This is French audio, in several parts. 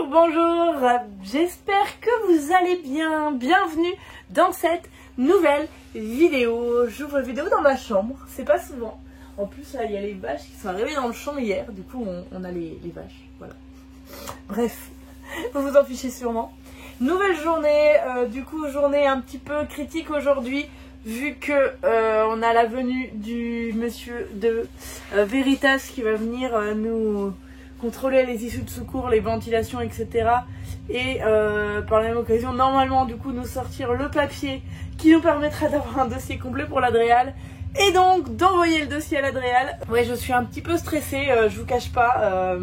bonjour, j'espère que vous allez bien. Bienvenue dans cette nouvelle vidéo. J'ouvre la vidéo dans ma chambre, c'est pas souvent. En plus là il y a les vaches qui sont arrivées dans le champ hier, du coup on a les vaches, voilà. Bref, vous vous en fichez sûrement. Nouvelle journée, du coup journée un petit peu critique aujourd'hui. Vu que on a la venue du monsieur de Veritas qui va venir nous contrôler les issues de secours, les ventilations, etc. Et par la même occasion, normalement, du coup, nous sortir le papier qui nous permettra d'avoir un dossier complet pour l'Adréal. Et donc, d'envoyer le dossier à l'Adréal. Ouais, je suis un petit peu stressée, je vous cache pas.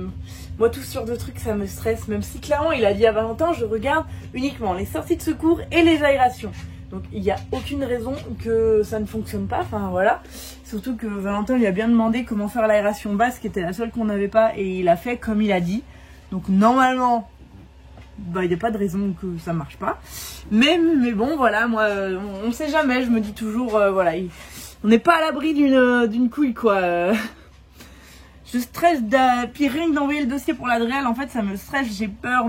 Moi, tout ce genre de trucs, ça me stresse. Même si, clairement, il a dit à Valentin, je regarde uniquement les sorties de secours et les aérations. Donc il n'y a aucune raison que ça ne fonctionne pas, enfin voilà. Surtout que Valentin lui a bien demandé comment faire l'aération basse, qui était la seule qu'on n'avait pas, et il a fait comme il a dit. Donc normalement, bah, il n'y a pas de raison que ça marche pas. Mais bon, voilà, moi, on ne sait jamais, je me dis toujours, voilà, on n'est pas à l'abri d'une couille, quoi. Je stresse, puis rien que d'envoyer le dossier pour l'Adréal, en fait, ça me stresse, j'ai peur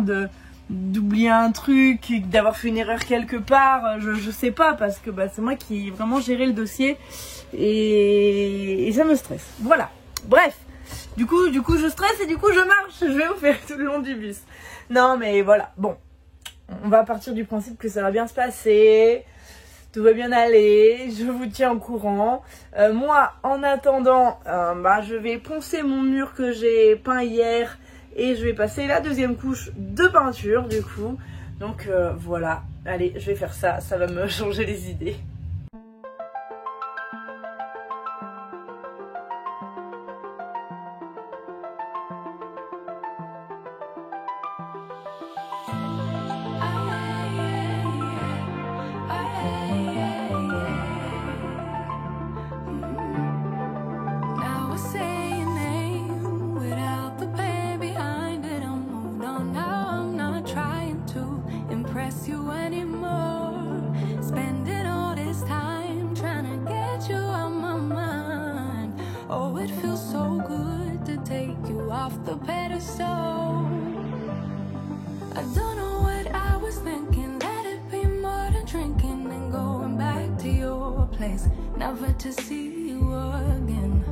d'oublier un truc, d'avoir fait une erreur quelque part, je sais pas, parce que bah, c'est moi qui ai vraiment géré le dossier et ça me stresse. Voilà, bref, du coup je stresse et du coup je marche, je vais vous faire tout le long du bus. Non mais voilà, bon, on va partir du principe que ça va bien se passer, tout va bien aller, je vous tiens au courant. Moi en attendant, bah, je vais poncer mon mur que j'ai peint hier. Et je vais passer la deuxième couche de peinture du coup. Donc voilà, allez, je vais faire ça, ça va me changer les idées. The pedestal. I don't know what I was thinking. Let it be more than drinking and going back to your place, never to see you again.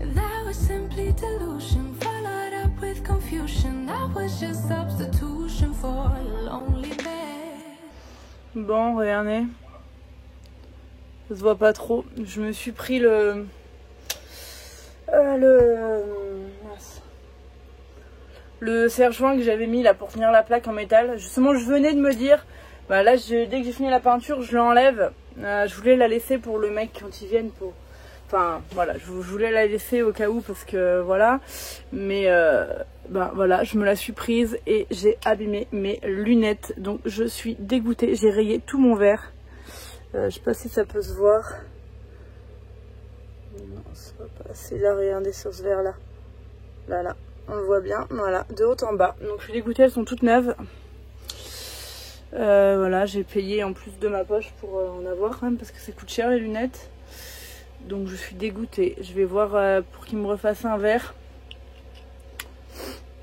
That was simply delusion, followed up with confusion. That was just substitution for a lonely bed. Bon, regardez, ça se voit pas trop. Je me suis pris le serre-joint que j'avais mis là pour tenir la plaque en métal. Justement, je venais de me dire, bah là, dès que j'ai fini la peinture, je l'enlève. Je voulais la laisser pour le mec quand il vienne pour... Enfin, voilà, je voulais la laisser au cas où parce que voilà. Mais, bah voilà, je me la suis prise et j'ai abîmé mes lunettes. Donc, je suis dégoûtée. J'ai rayé tout mon verre. Je sais pas si ça peut se voir. Non, ça va pas. C'est là, regardez sur ce verre là. Là. On le voit bien, voilà, de haut en bas. Donc je suis dégoûtée, elles sont toutes neuves. Voilà, j'ai payé en plus de ma poche pour en avoir quand même, parce que ça coûte cher les lunettes. Donc je suis dégoûtée. Je vais voir pour qu'ils me refassent un verre.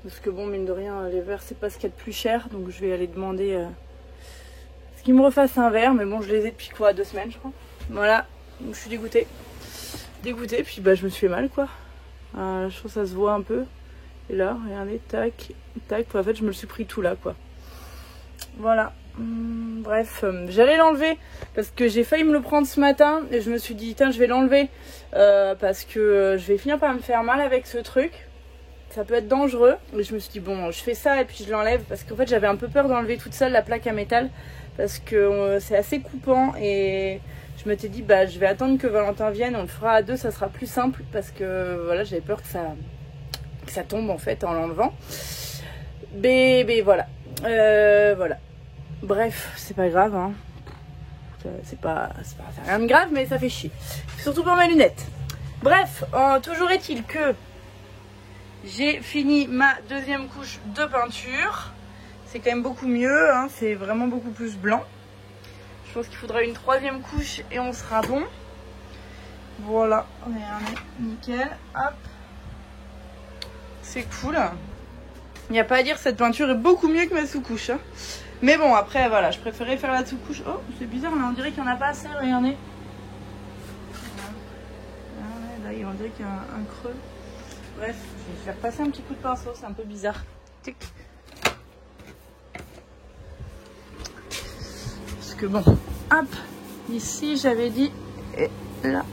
Parce que bon, mine de rien, les verres c'est pas ce qu'il y a de plus cher. Donc je vais aller demander qu'ils me refassent un verre. Mais bon, je les ai depuis quoi, 2 semaines je crois. Voilà, donc je suis dégoûtée. Dégoûtée, puis bah je me suis fait mal quoi. Je trouve que ça se voit un peu. Et là, regardez, tac, tac. En fait, je me le suis pris tout là, quoi. Voilà. Bref, j'allais l'enlever parce que j'ai failli me le prendre ce matin. Et je me suis dit, tiens, je vais l'enlever parce que je vais finir par me faire mal avec ce truc. Ça peut être dangereux. Et je me suis dit, bon, je fais ça et puis je l'enlève. Parce qu'en fait, j'avais un peu peur d'enlever toute seule la plaque à métal. Parce que c'est assez coupant. Et je m'étais dit, bah, je vais attendre que Valentin vienne. On le fera à deux, ça sera plus simple. Parce que, voilà, j'avais peur que ça tombe en fait en l'enlevant. Mais voilà. Voilà. Bref, c'est pas grave. Hein. C'est rien de grave, mais ça fait chier. Surtout pour mes lunettes. Bref, toujours est-il que j'ai fini ma deuxième couche de peinture. C'est quand même beaucoup mieux. Hein. C'est vraiment beaucoup plus blanc. Je pense qu'il faudra une troisième couche et on sera bon. Voilà. Regardez, nickel. Hop. C'est cool. Il n'y a pas à dire, cette peinture est beaucoup mieux que ma sous-couche. Hein. Mais bon, après, voilà, je préférais faire la sous-couche. Oh, c'est bizarre, là, on dirait qu'il n'y en a pas assez, regardez. Là, on dirait qu'il y a un creux. Bref, je vais faire passer un petit coup de pinceau, c'est un peu bizarre. Tic. Parce que bon, hop, ici, j'avais dit, et là,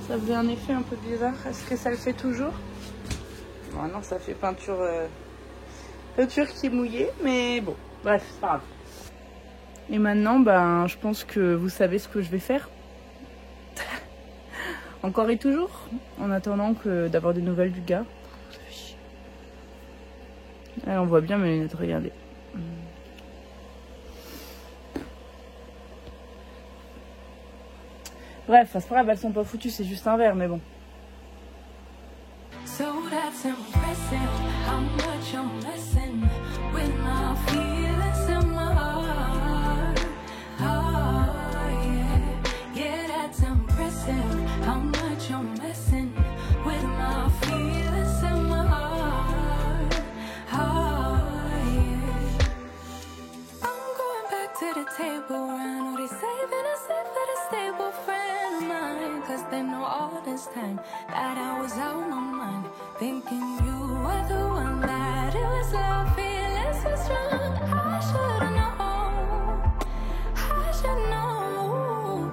ça faisait un effet un peu bizarre. Est-ce que ça le fait toujours? Bon, non, ça fait peinture qui est mouillée, mais bon, bref, c'est pas grave. Et maintenant, ben, je pense que vous savez ce que je vais faire. Encore et toujours, en attendant d'avoir des nouvelles du gars. Ça fait chier. Là, on voit bien mes lunettes, regardez. Bref, c'est pas grave, elles sont pas foutues, c'est juste un verre, mais bon. So that's impressive, how much I'm messing with my feelings in my heart. Oh, yeah, yeah, that's impressive, how much I'm messing with my feelings in my heart. Oh, yeah. I'm going back to the table, I know they saving us for the stable friend of mine, 'cause they know all this time that I was out my mind, thinking you were the one, that it was love, feelings so strong. I should've known, I should know.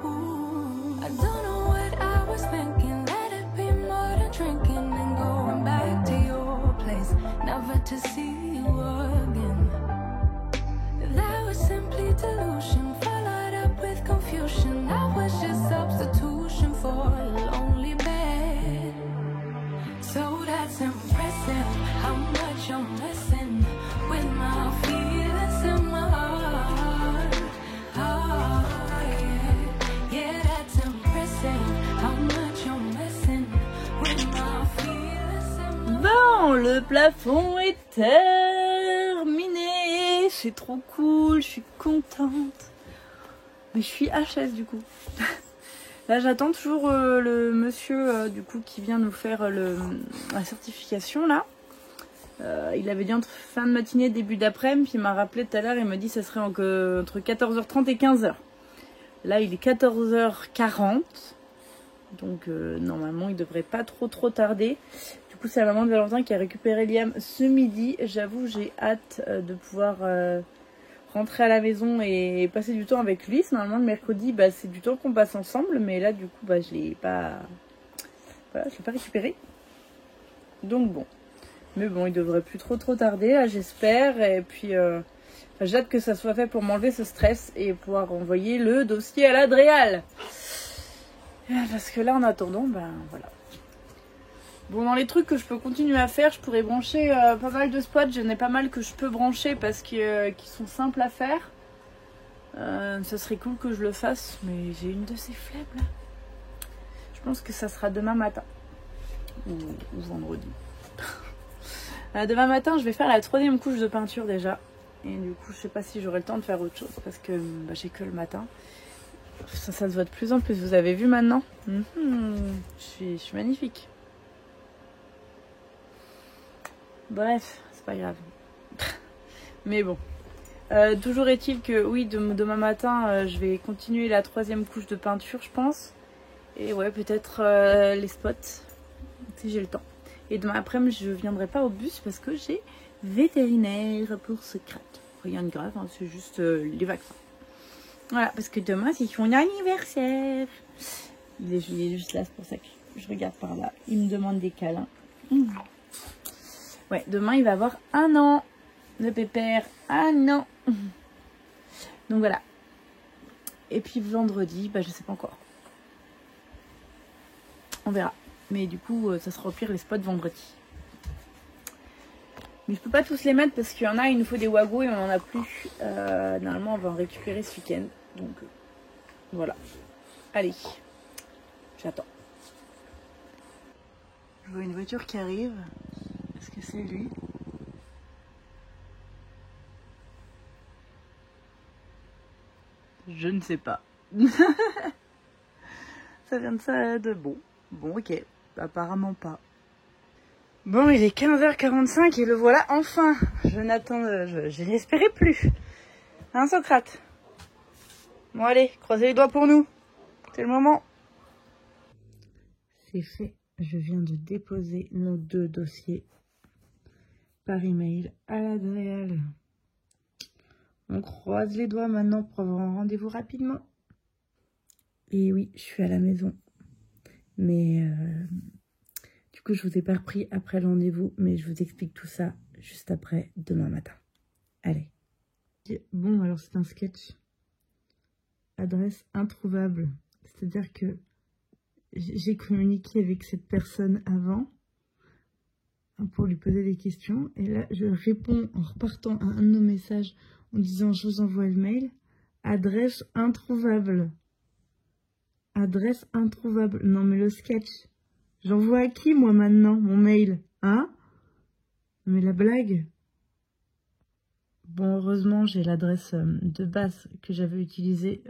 I don't know what I was thinking, let it be more than drinking and going back to your place, never to see you again. That was simply delusion, followed up with confusion. That was just substitution for a lonely bed. So that's impressive, how much I'm messing with my feelings in my heart. Oh, yeah, yeah, that's impressive, how much I'm messing with my feelings in my Bon, le plafond est terminé. C'est trop cool, je suis contente. Mais je suis HS du coup. Là, j'attends toujours le monsieur du coup qui vient nous faire la certification là. Il avait dit entre fin de matinée, début d'après-midi, puis il m'a rappelé tout à l'heure, il m'a dit que ça serait entre 14h30 et 15h. Là, il est 14h40. Donc normalement, il devrait pas trop tarder. Du coup, c'est la maman de Valentin qui a récupéré Liam ce midi. J'avoue, j'ai hâte de pouvoir rentrer à la maison et passer du temps avec lui. Normalement, le mercredi, bah, c'est du temps qu'on passe ensemble. Mais là, du coup, bah, je l'ai pas... Voilà, je l'ai pas récupéré. Donc bon. Mais bon, il devrait plus trop tarder, là, j'espère. Et puis, j'ai hâte que ça soit fait pour m'enlever ce stress et pouvoir envoyer le dossier à l'Adréal. Parce que là, en attendant, ben voilà. Bon, dans les trucs que je peux continuer à faire, je pourrais brancher pas mal de spots. J'en ai pas mal que je peux brancher parce que qui sont simples à faire. Ça serait cool que je le fasse, mais j'ai une de ces flemmes là. Je pense que ça sera demain matin. Ou vendredi. Demain matin, je vais faire la 3e couche de peinture déjà. Et du coup, je sais pas si j'aurai le temps de faire autre chose parce que bah, j'ai que le matin. Ça se voit de plus en plus, vous avez vu maintenant. Je suis magnifique. Bref, c'est pas grave. Mais bon. Toujours est-il que oui, demain matin, je vais continuer la 3e couche de peinture, je pense. Et ouais, peut-être les spots, si j'ai le temps. Et demain après-midi, je viendrai pas au bus parce que j'ai vétérinaire pour ce crack. Rien de grave, hein, c'est juste les vaccins. Voilà, parce que demain, c'est son anniversaire. Il est juste là, c'est pour ça que je regarde par là. Il me demande des câlins. Ouais, demain, il va avoir 1 an. Le pépère, 1 an. Donc voilà. Et puis vendredi, bah je sais pas encore. On verra. Mais du coup, ça sera au pire les spots vendredi. Mais je peux pas tous les mettre parce qu'il y en a, il nous faut des wagos et on en a plus. Normalement, on va en récupérer ce week-end. Donc, voilà. Allez, j'attends. Je vois une voiture qui arrive. Est-ce que c'est lui? Je ne sais pas. Ça vient de ça de bon. Bon, ok. Apparemment pas. Bon, il est 15h45 et le voilà enfin. Je n'espérais plus. Hein, Socrate? Bon, allez, croisez les doigts pour nous. C'est le moment. C'est fait. Je viens de déposer nos 2 dossiers par email à l'Adréal. On croise les doigts maintenant pour avoir un rendez-vous rapidement. Et oui, je suis à la maison. Mais du coup, je vous ai pas repris après le rendez-vous, mais je vous explique tout ça juste après, demain matin. Allez. Bon, alors c'est un sketch. Adresse introuvable. C'est-à-dire que j'ai communiqué avec cette personne avant pour lui poser des questions. Et là, je réponds en repartant à un de nos messages en disant « Je vous envoie le mail. Adresse introuvable. » Adresse introuvable. Non, mais le sketch. J'envoie à qui, moi, maintenant, mon mail? Hein? Mais la blague. Bon, heureusement, j'ai l'adresse de base que j'avais utilisée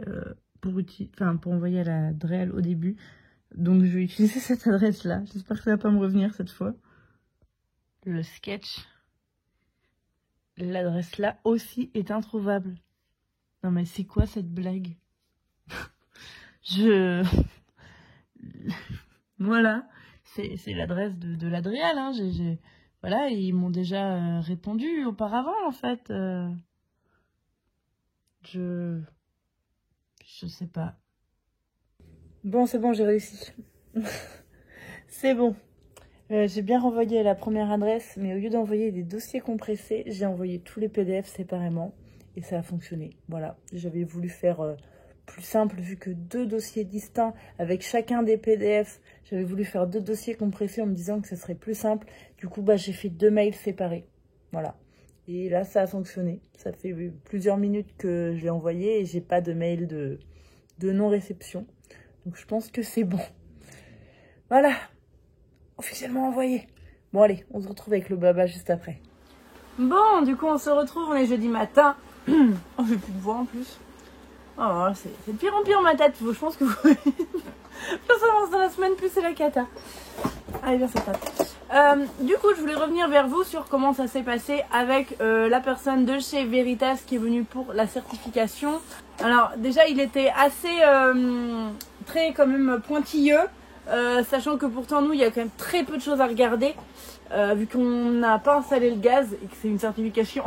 pour envoyer à la Dreal au début. Donc, je vais utiliser cette adresse-là. J'espère que ça va pas me revenir cette fois. Le sketch. L'adresse là aussi est introuvable. Non, mais c'est quoi cette blague? Voilà. C'est l'adresse de l'Adréal. Hein. Voilà, ils m'ont déjà répondu auparavant, en fait. Je sais pas. Bon, c'est bon, j'ai réussi. C'est bon. J'ai bien renvoyé la première adresse, mais au lieu d'envoyer des dossiers compressés, j'ai envoyé tous les PDF séparément. Et ça a fonctionné. Voilà. J'avais voulu faire plus simple, vu que 2 dossiers distincts avec chacun des PDF. J'avais voulu faire 2 dossiers compressés en me disant que ce serait plus simple. Du coup, j'ai fait 2 mails séparés. Voilà. Et là, ça a fonctionné. Ça fait plusieurs minutes que je l'ai envoyé et j'ai pas de mail de non-réception. Donc, je pense que c'est bon. Voilà. Officiellement envoyé. Bon, allez, on se retrouve avec le baba juste après. Bon, du coup, on se retrouve. On est jeudi matin. Oh, j'ai plus de voix en plus. Oh, c'est de pire en pire ma tête. Je pense que vous... plus ça avance dans la semaine, plus c'est la cata. Allez, bien, c'est top. Du coup, je voulais revenir vers vous sur comment ça s'est passé avec la personne de chez Veritas qui est venue pour la certification. Alors, déjà, il était assez très quand même pointilleux, sachant que pourtant, nous, il y a quand même très peu de choses à regarder, vu qu'on n'a pas installé le gaz et que c'est une certification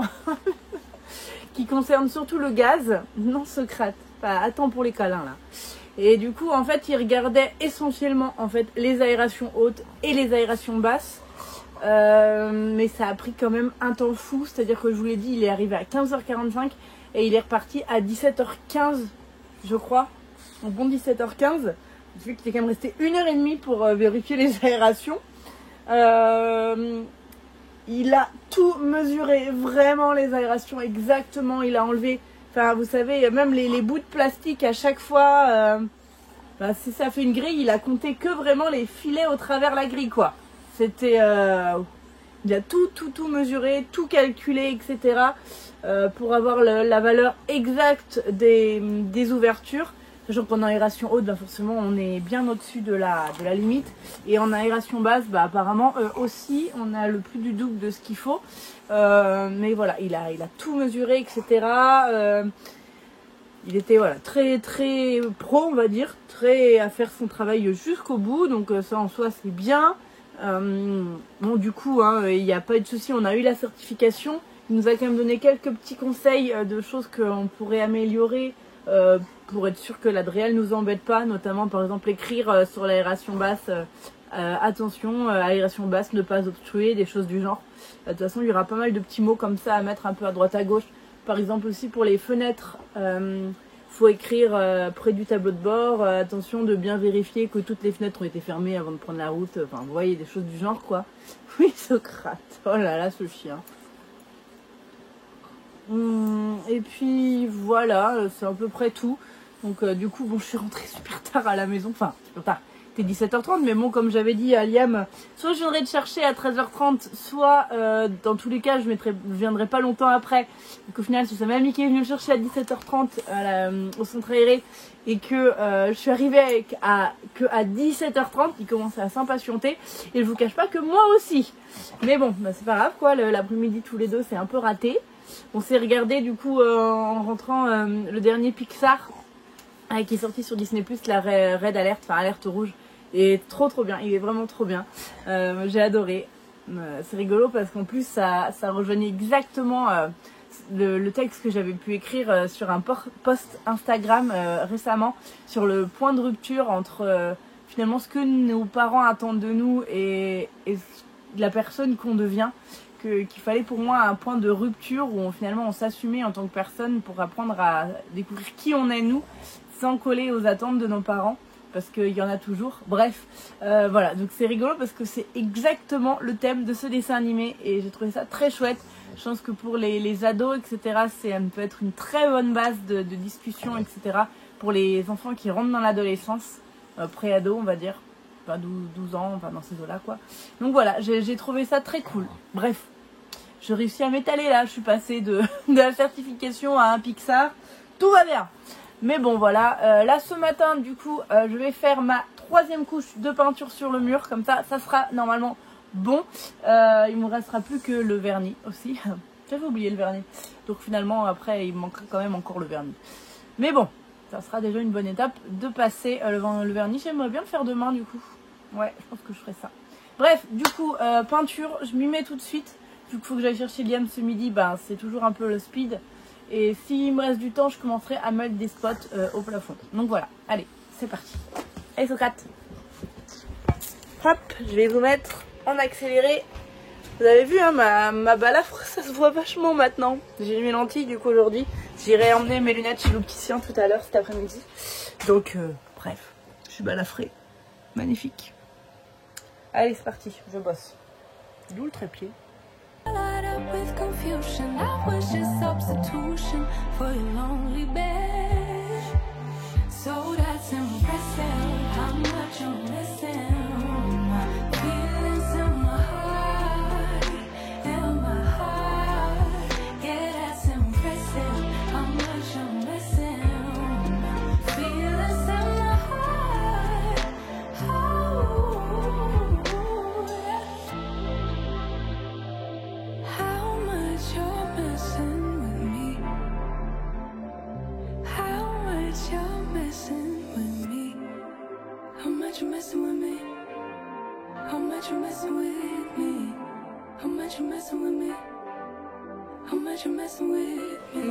qui concerne surtout le gaz. Non, Socrate, pas attends pour les câlins là. Et du coup, en fait, il regardait essentiellement en fait les aérations hautes et les aérations basses. Mais ça a pris quand même un temps fou. C'est-à-dire que je vous l'ai dit, il est arrivé à 15h45 et il est reparti à 17h15, je crois. Un bon 17h15. Vu qu'il est quand même resté 1h30 pour vérifier les aérations. Il a tout mesuré, vraiment les aérations exactement. Il a enlevé, enfin vous savez, même les bouts de plastique à chaque fois. Si ça fait une grille, il a compté que vraiment les filets au travers la grille, quoi. C'était, il a tout mesuré, tout calculé, etc. Pour avoir la valeur exacte des ouvertures. Sachant qu'en aération haute, forcément, on est bien au-dessus de la limite. Et en aération basse, apparemment, aussi, on a le plus du double de ce qu'il faut. Mais voilà, il a tout mesuré, etc. Il était voilà, très pro, on va dire. Très à faire son travail jusqu'au bout. Donc ça, en soi, c'est bien. Bon, du coup, il n'y a pas eu de souci. On a eu la certification. Il nous a quand même donné quelques petits conseils de choses qu'on pourrait améliorer. Pour être sûr que l'Adréal nous embête pas, notamment par exemple écrire sur l'aération basse, attention, aération basse, ne pas obstruer, des choses du genre. De toute façon, il y aura pas mal de petits mots comme ça à mettre un peu à droite à gauche. Par exemple aussi pour les fenêtres, faut écrire près du tableau de bord, attention de bien vérifier que toutes les fenêtres ont été fermées avant de prendre la route. Enfin, vous voyez, des choses du genre quoi. Oui, Socrate, oh là là, ce chien. Et puis voilà, c'est à peu près tout. Donc du coup, bon, je suis rentrée super tard à la maison. Enfin, super tard. c'était 17h30, mais bon, comme j'avais dit à Liam, soit je viendrai te chercher à 13h30, soit dans tous les cas, je viendrai pas longtemps après. Donc au final, si ça m'a mis qui est venu me chercher à 17h30 au centre aéré et que je suis arrivée à 17h30, il commençait à s'impatienter. Et je vous cache pas que moi aussi. Mais bon, bah, c'est pas grave quoi, l'après-midi tous les deux, c'est un peu raté. On s'est regardé du coup en rentrant le dernier Pixar qui est sorti sur Disney+, la Red Alert, enfin Alerte Rouge. Et trop bien, il est vraiment trop bien. J'ai adoré. C'est rigolo parce qu'en plus ça rejoignait exactement le texte que j'avais pu écrire sur un post Instagram récemment sur le point de rupture entre finalement ce que nos parents attendent de nous et la personne qu'on devient. Qu'il fallait pour moi un point de rupture où finalement on s'assumait en tant que personne pour apprendre à découvrir qui on est nous sans coller aux attentes de nos parents parce qu'il y en a toujours. Bref, voilà, donc c'est rigolo parce que c'est exactement le thème de ce dessin animé et j'ai trouvé ça très chouette. Je pense que pour les ados, etc., ça peut être une très bonne base de discussion, etc., pour les enfants qui rentrent dans l'adolescence, pré-ado on va dire. Enfin 12 ans, enfin dans ces eaux-là quoi. Donc voilà, j'ai trouvé ça très cool. Bref, je réussis à m'étaler là, je suis passée de la certification à un Pixar, tout va bien. Mais bon voilà, là ce matin du coup, je vais faire ma 3e couche de peinture sur le mur, comme ça sera normalement bon. Il me restera plus que le vernis aussi, j'avais oublié le vernis. Donc finalement après il me manquera quand même encore le vernis. Mais bon. Ça sera déjà une bonne étape de passer le vernis. J'aimerais bien le faire demain du coup. Ouais, je pense que je ferai ça. Bref, du coup, peinture, je m'y mets tout de suite. Vu qu'il faut que j'aille chercher Liam ce midi, ben, c'est toujours un peu le speed. Et s'il me reste du temps, je commencerai à mettre des spots au plafond. Donc voilà, allez, c'est parti. Allez, Socrate. Hop, je vais vous mettre en accéléré. Vous avez vu, hein, ma balafre, ça se voit vachement maintenant. J'ai mis mes lentilles du coup aujourd'hui. J'irai emmener mes lunettes chez l'opticien tout à l'heure cet après-midi. Donc, bref, je suis balafrée. Magnifique. Allez, c'est parti, je bosse. D'où le trépied.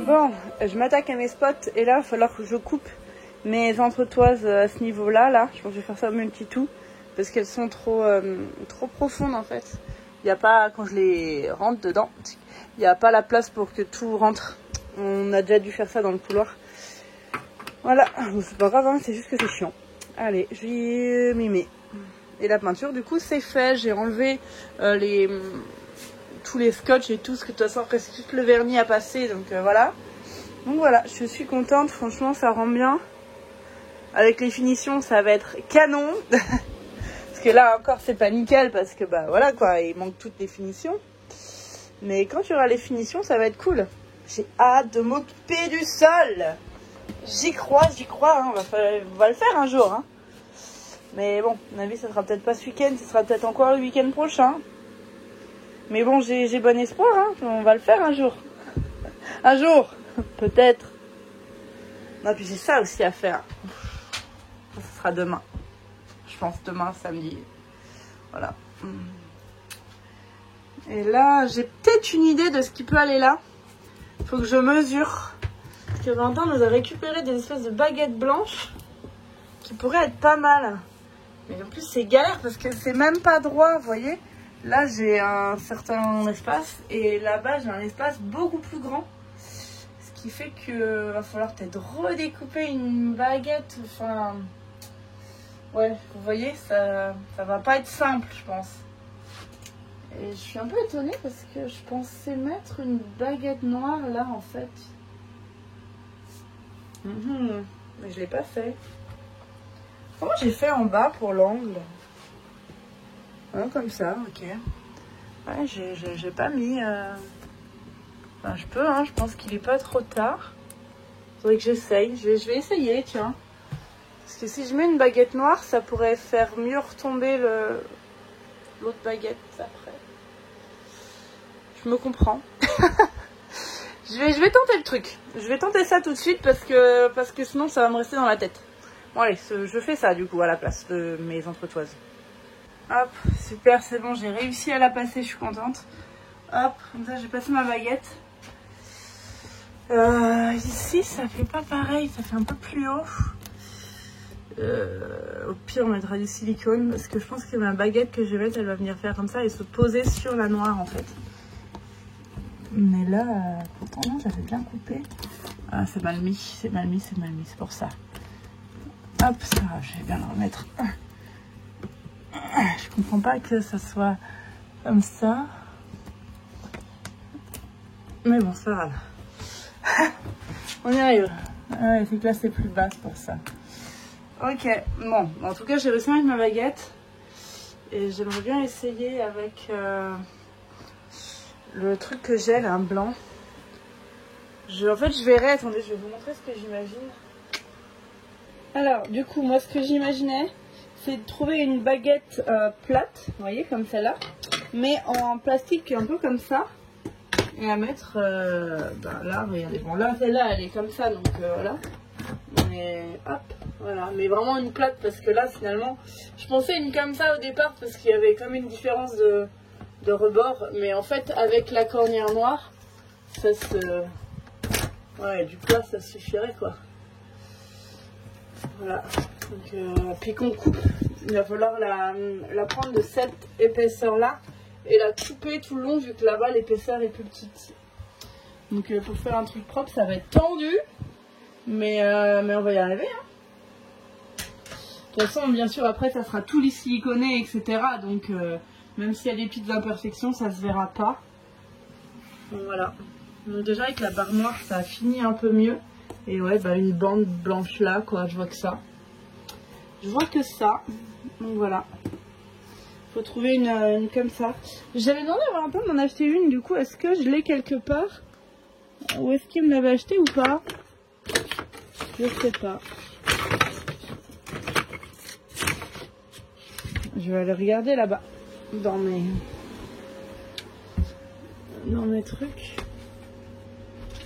Bon, je m'attaque à mes spots et là il va falloir que je coupe mes entretoises à ce niveau-là. Là, je pense que je vais faire ça au multi-tout parce qu'elles sont trop profondes en fait. Il n'y a pas, quand je les rentre dedans, il n'y a pas la place pour que tout rentre. On a déjà dû faire ça dans le couloir. Voilà, c'est pas grave, hein, c'est juste que c'est chiant. Allez, je vais m'y mets. Et la peinture, du coup, c'est fait. J'ai enlevé tous les scotch et tout, parce que de toute façon, après, c'est juste le vernis à passer. Donc voilà. Donc voilà, je suis contente. Franchement, ça rend bien. Avec les finitions, ça va être canon. Parce que là, encore, c'est pas nickel. Parce que, bah voilà, quoi, il manque toutes les finitions. Mais quand il y aura les finitions, ça va être cool. J'ai hâte de m'occuper du sol. J'y crois, hein. On va le faire un jour, hein. Mais bon, à mon avis, ça sera peut-être pas ce week-end, ce sera peut-être encore le week-end prochain. Mais bon, j'ai bon espoir, hein. On va le faire un jour. Un jour, peut-être. Non, puis j'ai ça aussi à faire. Ça sera demain. Je pense demain, samedi. Voilà. Et là, j'ai peut-être une idée de ce qui peut aller là. Il faut que je mesure. Parce que Valentin nous a récupéré des espèces de baguettes blanches qui pourraient être pas mal. Mais en plus, c'est galère parce que c'est même pas droit, vous voyez. Là, j'ai un certain espace et là-bas, j'ai un espace beaucoup plus grand. Ce qui fait que va falloir peut-être redécouper une baguette. Enfin, ouais, vous voyez, ça va pas être simple, je pense. Et je suis un peu étonnée parce que je pensais mettre une baguette noire là, en fait. Mais je l'ai pas fait. Comment j'ai fait en bas pour l'angle? Hein, comme ça, ok. Ouais, j'ai pas mis... Enfin, je peux, hein, je pense qu'il est pas trop tard. Faudrait que j'essaye. Je vais essayer, tiens. Parce que si je mets une baguette noire, ça pourrait faire mieux retomber l'autre baguette après. Je me comprends. je vais tenter le truc. Je vais tenter ça tout de suite parce que sinon ça va me rester dans la tête. Bon allez, je fais ça du coup à la place de mes entretoises. Hop, super, c'est bon, j'ai réussi à la passer, je suis contente. Hop, comme ça j'ai passé ma baguette. Ici ça fait pas pareil, ça fait un peu plus haut. Au pire on mettra du silicone parce que je pense que ma baguette que je vais mettre elle va venir faire comme ça et se poser sur la noire en fait. Mais là, pourtant non, j'avais bien coupé. Ah c'est mal mis, c'est pour ça. Hop, ça va, je vais bien le remettre. Je comprends pas que ça soit comme ça. Mais bon, c'est pas grave. On y arrive. Ouais, c'est que là c'est plus bas pour ça. Ok, bon, en tout cas j'ai réussi avec ma baguette. Et j'aimerais bien essayer avec le truc que j'ai là, un blanc. En fait je verrai, attendez, je vais vous montrer ce que j'imagine. Alors, du coup, moi ce que j'imaginais, c'est de trouver une baguette plate, vous voyez, comme celle-là, mais en plastique un peu comme ça. Et à mettre, là, regardez, bon là, celle-là, elle est comme ça, donc voilà. Mais hop, voilà, mais vraiment une plate, parce que là, finalement, je pensais une comme ça au départ, parce qu'il y avait comme une différence de rebord, mais en fait, avec la cornière noire, ça se... Ouais, du plat, ça suffirait, quoi. Voilà, donc, puis qu'on coupe, il va falloir la prendre de cette épaisseur-là, et la couper tout le long vu que là-bas l'épaisseur est plus petite. Donc pour faire un truc propre ça va être tendu, mais on va y arriver. Hein. De toute façon bien sûr après ça sera tout les siliconés etc. Donc même s'il y a des petites imperfections ça se verra pas. Donc voilà. Donc déjà avec la barre noire ça a fini un peu mieux. Et ouais bah une bande blanche là quoi, je vois que ça. Je vois que ça. Donc voilà. Faut trouver une comme ça. J'avais demandé à Valentin d'en acheter une, du coup, est-ce que je l'ai quelque part? Ou est-ce qu'il me l'avait acheté ou pas? Je sais pas. Je vais aller regarder là-bas, dans mes trucs.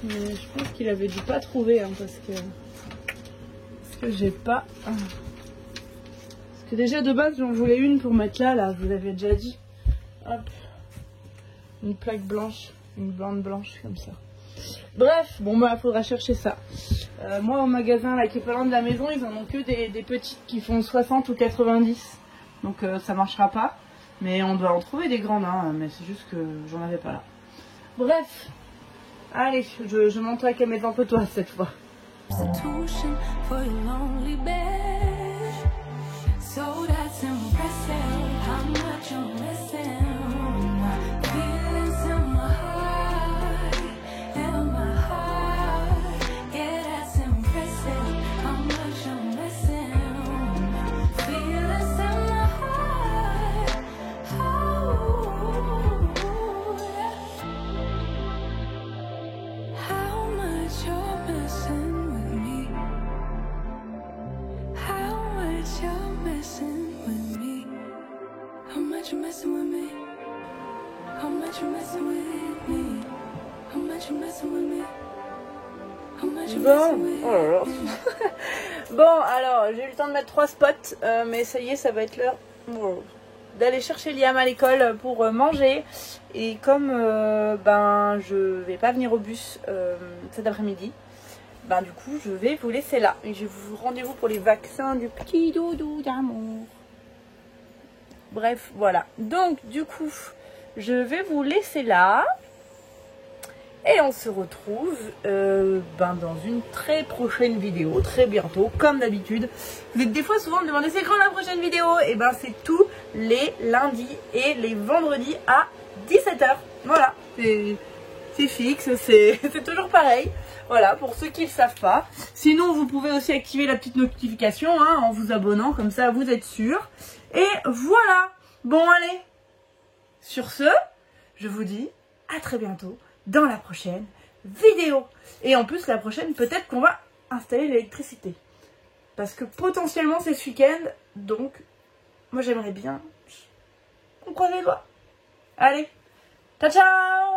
Mais je pense qu'il avait dû pas trouver, hein, parce que j'ai pas... Parce que déjà de base j'en voulais une pour mettre là, je vous l'avais déjà dit. Hop. Une plaque blanche, une bande blanche comme ça. Bref, bon bah faudra chercher ça. Moi au magasin là qui est pas loin de la maison, ils en ont que des petites qui font 60 ou 90. Donc ça marchera pas. Mais on doit en trouver des grandes, hein, mais c'est juste que j'en avais pas là. Bref. Allez, je montre avec mes entretoises cette fois. So that's impressive, how much you're missing. Feelings in my heart, yeah, that's impressive, how much you're missing. Feelings in my heart, oh, how much you're missing with me. How much you're messing with me. How much you messing with me. How much you messing with me. How much you messing with me. How much you messing with me. Oh là là. Bon alors j'ai eu le temps de mettre 3 spots, mais ça y est ça va être l'heure d'aller chercher Liam à l'école pour manger. Et comme ben je vais pas venir au bus cet après-midi, ben du coup je vais vous laisser là. Et je vous rendez-vous pour les vaccins du petit doudou d'amour. Bref voilà. Donc du coup je vais vous laisser là. Et on se retrouve dans une très prochaine vidéo, très bientôt, comme d'habitude. Vous êtes des fois souvent me demandez c'est quand la prochaine vidéo? Et ben c'est tous les lundis et les vendredis à 17 h. Voilà, c'est fixe, c'est toujours pareil. Voilà, pour ceux qui ne le savent pas. Sinon, vous pouvez aussi activer la petite notification hein, en vous abonnant, comme ça vous êtes sûr. Et voilà. Bon, allez. Sur ce, je vous dis à très bientôt dans la prochaine vidéo. Et en plus, la prochaine, peut-être qu'on va installer l'électricité. Parce que potentiellement, c'est ce week-end. Donc, moi, j'aimerais bien. On croise les doigts. Allez. Ciao, ciao!